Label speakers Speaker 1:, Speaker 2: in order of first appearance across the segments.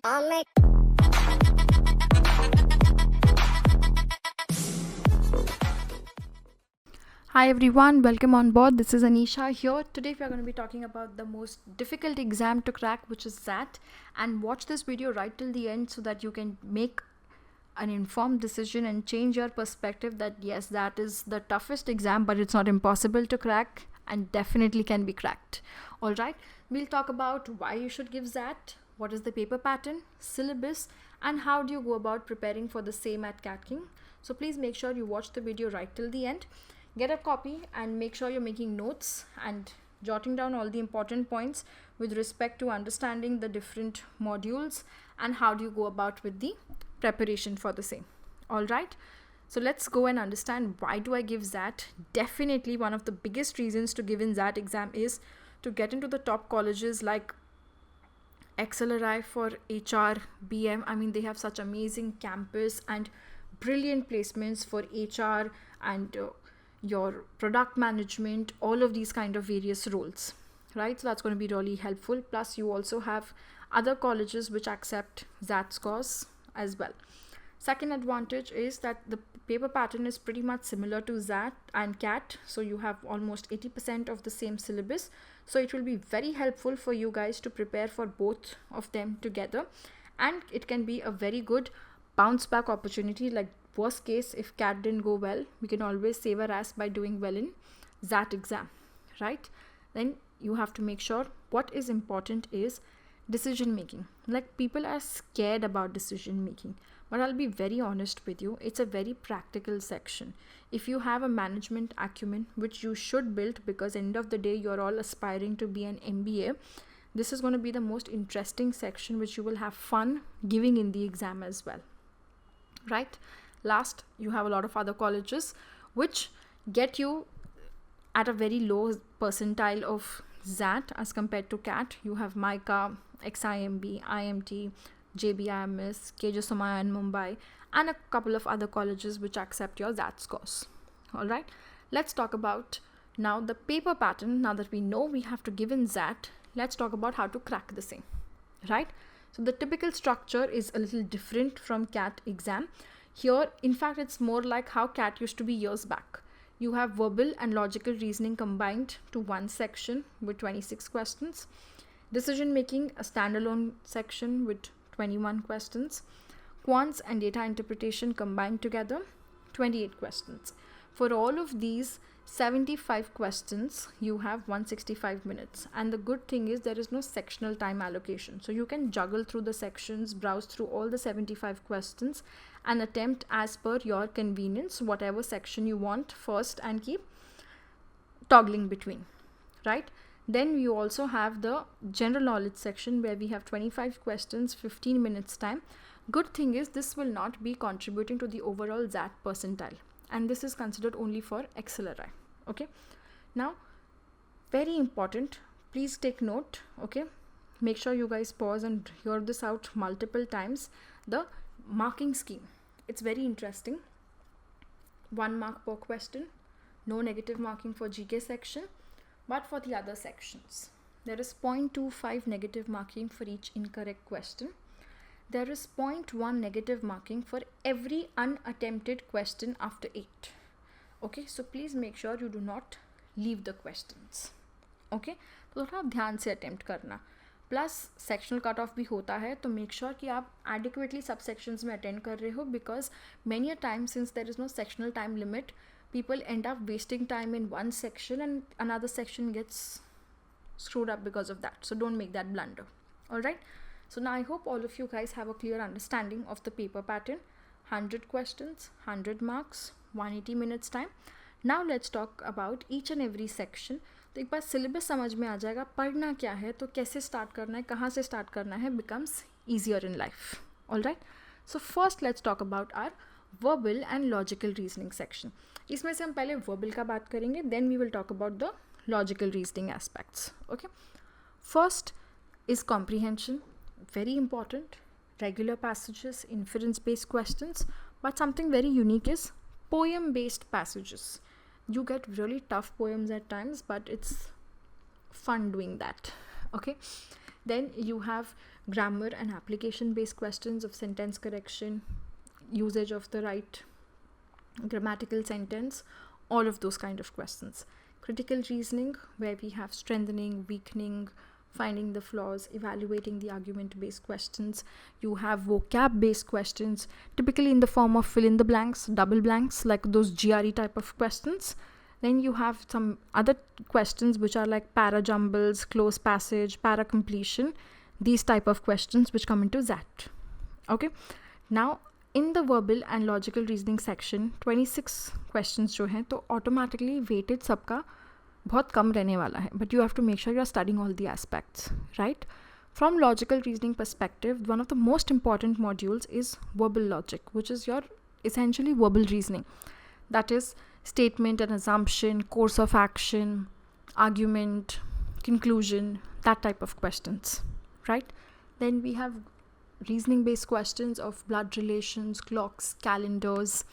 Speaker 1: Hi everyone, welcome on board. This is Anisha here. Today we are going to be talking about the most difficult exam to crack, which is XAT. And watch this video right till the end so that you can make an informed decision and change your perspective that yes, that is the toughest exam, but it's not impossible to crack and definitely can be cracked. Alright, we'll talk about why you should give XAT, what is the paper pattern, syllabus, and how do you go about preparing for the same at CAT King. So please make sure you watch the video right till the end. Get a copy and make sure you're making notes and jotting down all the important points with respect to understanding the different modules and how do you go about with the preparation for the same. All right, so let's go and understand why do I give XAT. Definitely one of the biggest reasons to give in XAT exam is to get into the top colleges like XLRI for HR, BM. I mean, they have such amazing campus and brilliant placements for HR and your product management, all of these kind of various roles, right? So that's going to be really helpful. Plus you also have other colleges which accept XAT scores as well. Second advantage is that the paper pattern is pretty much similar to XAT and CAT, so you have almost 80% of the same syllabus, so it will be very helpful for you guys to prepare for both of them together, and it can be a very good bounce back opportunity. Like worst case, if CAT didn't go well, we can always save our ass by doing well in XAT exam, right? Then you have to make sure what is important is decision making. Like people are scared about decision making, but I'll be very honest with you, it's a very practical section. If you have a management acumen, which you should build, because end of the day you're all aspiring to be an MBA, this is going to be the most interesting section which you will have fun giving in the exam as well, right? Last, you have a lot of other colleges which get you at a very low percentile of XAT as compared to CAT. You have MICA, XIMB, IMT, JBIMS, KJ Somaiya in Mumbai, and a couple of other colleges which accept your XAT scores. Alright, let's talk about now the paper pattern. Now that we know we have to give in XAT, let's talk about how to crack the same, right? So the typical structure is a little different from CAT exam. Here, in fact, it's more like how CAT used to be years back. You have verbal and logical reasoning combined to one section with 26 questions. Decision making, a standalone section with 21 questions. Quants and data interpretation combined together, 28 questions. For all of these 75 questions, you have 165 minutes. And the good thing is there is no sectional time allocation. So you can juggle through the sections, browse through all the 75 questions and attempt as per your convenience, whatever section you want first, and keep toggling between, right? Then you also have the general knowledge section where we have 25 questions, 15 minutes time. Good thing is this will not be contributing to the overall XAT percentile, and this is considered only for XLRI. Okay, now very important, please take note. Okay, make sure you guys pause and hear this out multiple times. The marking scheme, it's very interesting. 1 mark per question, no negative marking for GK section, but for the other sections there is 0.25 negative marking for each incorrect question. There is 0.1 negative marking for every unattempted question after 8. Okay, so please make sure you do not leave the questions. Okay, तो थोड़ा ध्यान से attempt करना. Plus sectional cut off भी होता है, तो make sure कि आप एडिक्वेटली सब सेक्शंस में अटेंड कर रहे हो, because many a time since there is no sectional time limit, people end up wasting time in one section and another section gets screwed up because of that. So don't make that blunder. All right, so now I hope all of you guys have a clear understanding of the paper pattern. 100 questions, 100 marks, 180 minutes time. Now let's talk about each and every section. तो एक बार syllabus समझ में आ जाएगा, पढ़ना क्या है, तो कैसे स्टार्ट करना है, कहाँ से स्टार्ट करना है, becomes easier in life. All right, so first let's talk about our verbal and logical reasoning section. इसमें से हम पहले verbal का बात करेंगे, then we will talk about the logical reasoning aspects. Okay, first is comprehension, very important. Regular passages, inference based questions, but something very unique is poem based passages. You get really tough poems at times, but it's fun doing that. Okay, Then you have grammar and application based questions of sentence correction, usage of the right grammatical sentence, all of those kind of questions. Critical reasoning, where we have strengthening, weakening, finding the flaws, evaluating the argument based questions. You have vocab based questions, typically in the form of fill in the blanks, double blanks, like those GRE type of questions. Then you have some other questions which are like para jumbles, close passage, para completion, these type of questions which come into that. Okay, now in the verbal and logical reasoning section 26 questions जो हैं तो automatically weighted सबका बहुत कम रहने वाला है, but you have to make sure you are studying all the aspects, right? From logical reasoning perspective, one of the most important modules is verbal logic, which is your essentially verbal reasoning. That is statement and assumption, course of action, argument, conclusion, that type of questions, right? Then we have reasoning based questions of blood relations, clocks, calendars,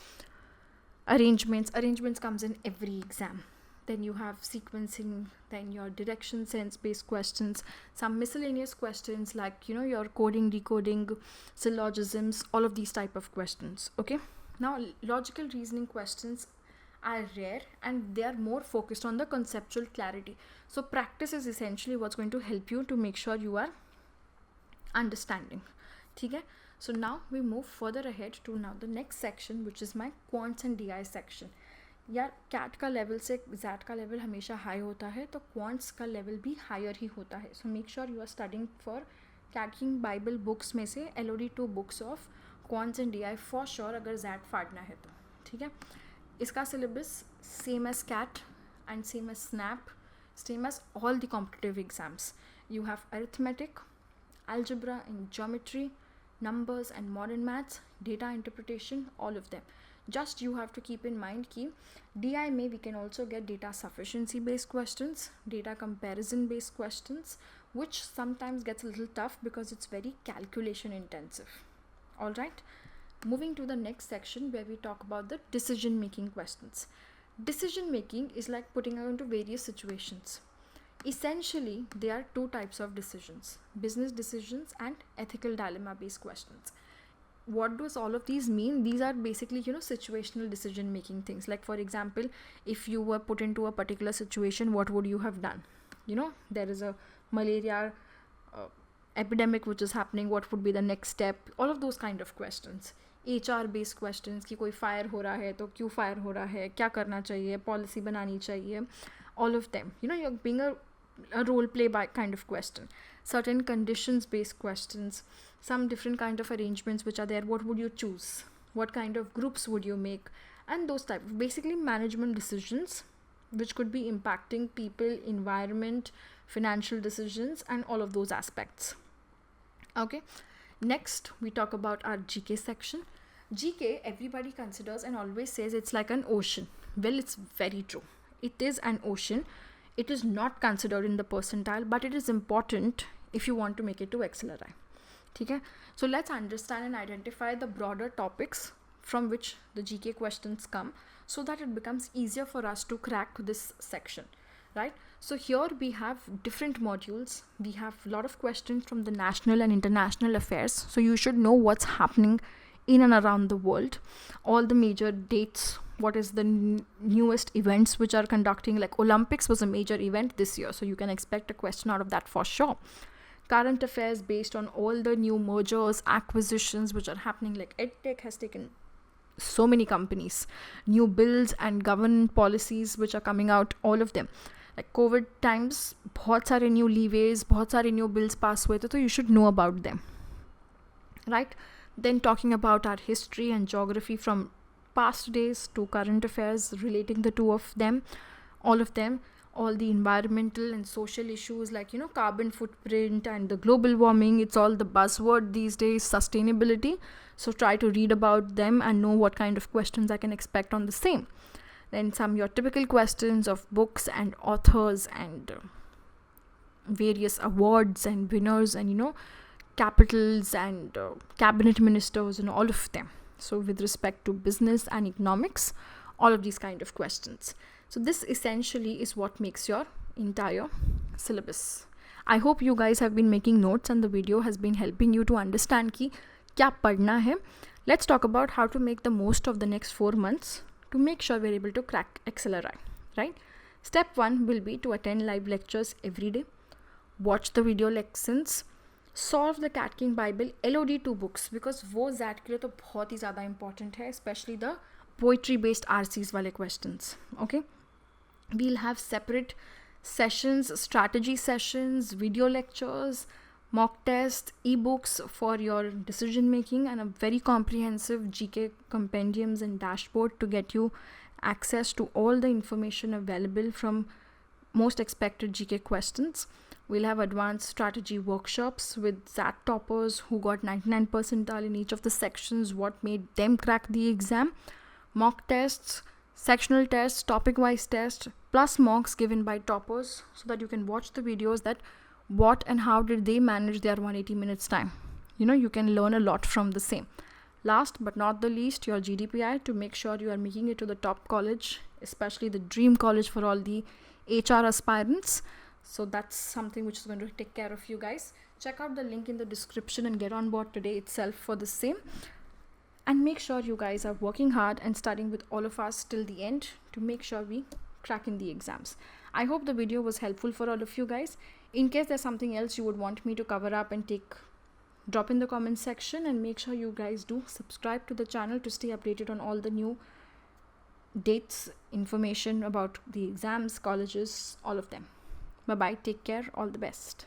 Speaker 1: arrangements comes in every exam. Then you have sequencing, then your direction sense based questions, some miscellaneous questions like your coding, decoding, syllogisms, all of these type of questions. Okay, now logical reasoning questions are rare and they are more focused on the conceptual clarity. So practice is essentially what's going to help you to make sure you are understanding. Okay, so now we move further ahead to now the next section, which is my quants and DI section. यार cat का level से jet का level हमेशा high होता है, तो quants का level भी हायर ही होता है. So make sure you are studying for CAT king bible books में से LOD 2 books of quants and DI for sure, अगर जैट फाड़ना है तो. ठीक है, इसका syllabus same as CAT and same as SNAP, same as all the competitive exams. You have arithmetic, algebra and geometry, numbers and modern maths, data interpretation, all of them. Just you have to keep in mind कि DI में we can also get data sufficiency based questions, data comparison based questions, which sometimes gets a little tough because it's very calculation intensive. Alright, moving to the next section where we talk about the decision making questions. Decision making is like putting out into various situations. Essentially, there are two types of decisions: business decisions and ethical dilemma based questions. What does all of these mean? These are basically situational decision making things. Like for example, if you were put into a particular situation, what would you have done? There is a malaria epidemic which is happening, what would be the next step? All of those kind of questions. HR based questions कि कोई fire हो रहा है तो क्यों fire हो रहा है, क्या करना चाहिए, पॉलिसी बनानी चाहिए, all of them. You're being a role play by kind of question. Certain conditions based questions, some different kind of arrangements which are there, what would you choose, what kind of groups would you make, and those type of basically management decisions which could be impacting people, environment, financial decisions, and all of those aspects. Okay, next we talk about our GK section. GK, everybody considers and always says it's like an ocean. Well, it's very true. It is an ocean. It is not considered in the percentile, but it is important if you want to make it to XLRI. Okay? So let's understand and identify the broader topics from which the GK questions come, so that it becomes easier for us to crack this section, right? So here we have different modules. We have a lot of questions from the national and international affairs. So you should know what's happening in and around the world, all the major dates, what is the newest events which are conducting, like Olympics was a major event this year, so you can expect a question out of that for sure. Current affairs based on all the new mergers, acquisitions which are happening, like EdTech has taken so many companies, new bills and government policies which are coming out, all of them. Like COVID times, बहुत सारे new leeways, बहुत सारे new bills pass हुए थे, so you should know about them, right? Then talking about our history and geography from past days to current affairs, relating the two of them, all the environmental and social issues like carbon footprint and the global warming. It's all the buzzword these days, sustainability. So try to read about them and know what kind of questions I can expect on the same. Then some your typical questions of books and authors and various awards and winners and capitals and cabinet ministers and all of them. So with respect to business and economics, all of these kind of questions. So this essentially is what makes your entire syllabus. I hope you guys have been making notes and the video has been helping you to understand कि क्या पढ़ना है. Let's talk about how to make the most of the next 4 months to make sure we're able to crack XLRI, right? Step 1 will be to attend live lectures every day, watch the video lessons, solve the Cat King Bible, LOD 2 books, because वो ZAT के लिए तो बहुत ही ज़्यादा important है, especially the poetry based RCs वाले questions. Okay, we'll have separate sessions, strategy sessions, video lectures, mock tests, ebooks for your decision making, and a very comprehensive GK compendiums and dashboard to get you access to all the information available from most expected GK questions. We'll have advanced strategy workshops with ZAT toppers who got 99 percentile in each of the sections, what made them crack the exam, mock tests, sectional tests, topic-wise tests, plus mocks given by toppers, so that you can watch the videos that what and how did they manage their 180 minutes time. You can learn a lot from the same. Last but not the least, your GDPI, to make sure you are making it to the top college, especially the dream college for all the HR aspirants. So that's something which is going to take care of you guys. Check out the link in the description and get on board today itself for the same. And make sure you guys are working hard and studying with all of us till the end to make sure we crack in the exams. I hope the video was helpful for all of you guys. In case there's something else you would want me to cover up and drop in the comment section, and make sure you guys do subscribe to the channel to stay updated on all the new dates, information about the exams, colleges, all of them. Bye bye, take care, all the best.